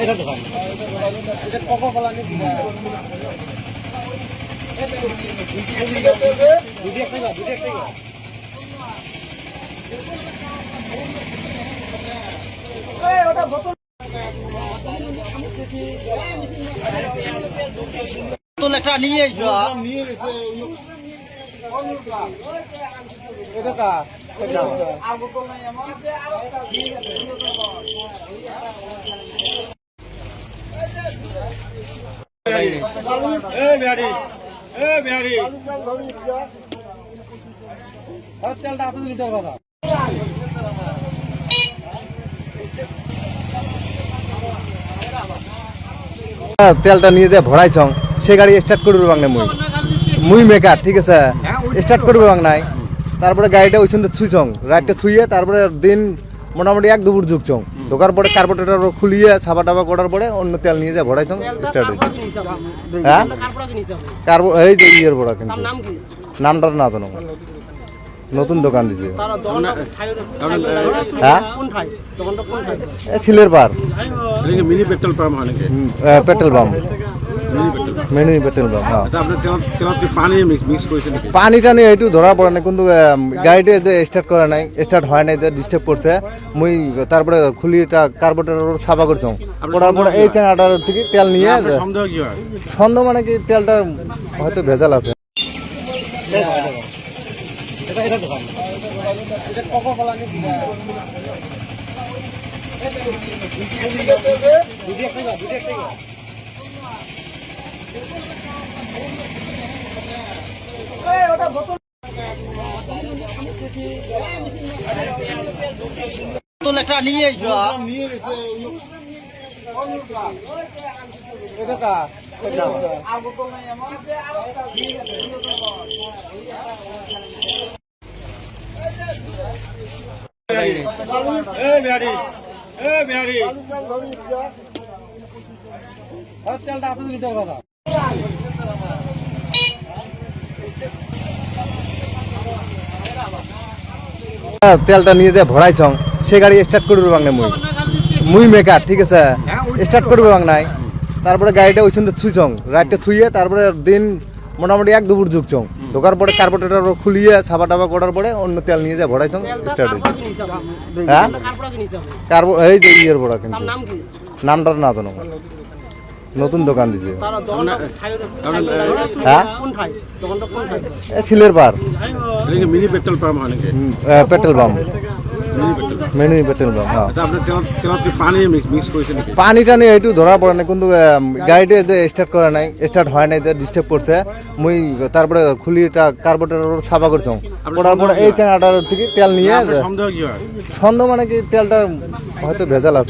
এটা দোকান এটা কোকো কোলা নি দুটি একটা ওটা বোতল বোতল একটা নিয়ে আইছো নিয়ে গেছে এটা কা আর বোতল নাই এমন আছে আর একটা নিয়ে গেছে তেলটা আপনি লিটার কথা তেলটা নিয়ে যে ভরাইছ সে গাড়ি স্টার্ট করবে বাং নাই মুই মেকার ঠিক আছে স্টার্ট করবে বাং নাই তারপরে গাড়িটা ওই সন্ধ্যে ছুঁচং রাইটটা থুইয়ে তারপরে দিন মোটামুটি এক দুপুর ঢুকছং ঢোকার পরে কার্বোরেটর খুলিয়ে ছাপা টাপা করার পরে অন্য তেল নিয়ে যা ভরাইছং স্টার্ট হয়েছে হ্যাঁ এই যে ইয়ের বড়া কিন্তু নামটা না জানো নতুন দোকান দিছে হ্যাঁ সিলের পার মিনি পেট্রোল পাম্প হয় নাকি petrol pump mini petrol pump হ্যাঁ পানি মিক্স করেছে নাকি পানিটা নিয়ে একটু ধরা পড়ে না কিন্তু গাড়িটা যে স্টার্ট করে নাই স্টার্ট হয় নাই যে ডিস্টার্ব করছে মুই তারপরে খুলিটা কার্বোরেটর ছাপা করছং করার পরে এই চানাটার থেকে তেল নিয়ে সন্দেহ কি হয় সন্দেহ মানে কি তেলটা হয়তো ভেজাল আছে এটা দোকান এটা কোকো কোলা নি দুটি একটা ওটা বোতল বোতল একটা নিয়ে আইছো নিয়ে গেছে এটা কা আর বোতল নাই এমন আছে আর একটা নিয়ে গেছে তেলটা আপনি লিটার কথা তেলটা নিয়ে যে ভরাইছ সে গাড়ি স্টার্ট করবে বাং নাই মুই মেকার ঠিক আছে স্টার্ট করবে বাং নাই তারপরে গাড়িটা ওই সন্ধ্যে ছুঁচং রাইটটা থুইয়ে তারপরে দিন মোটামুটি এক দুপুর ঢুকছং ঢোকার পরে কার্বোরেটর খুলিয়ে ছাপা টাপা করার পরে অন্য তেল নিয়ে যা ভরাইছং স্টার্ট হয়েছে হ্যাঁ এই যে ইয়ের বড়া কিন্তু নামটা না জানো নতুন দোকান দিছে হ্যাঁ সিলের পার মিনি পেট্রোল পাম্প হয় নাকি petrol pump mini petrol pump হ্যাঁ পানি মিক্স করেছে নাকি পানিটা নিয়ে একটু ধরা পড়ে না কিন্তু গাড়িটা যে স্টার্ট করে নাই স্টার্ট হয় নাই যে ডিস্টার্ব করছে মুই তারপরে খুলিটা কার্বোরেটর ছাপা করছং করার পরে এই চানাটার থেকে তেল নিয়ে সন্দেহ কি হয় সন্দেহ মানে কি তেলটা হয়তো ভেজাল আছে।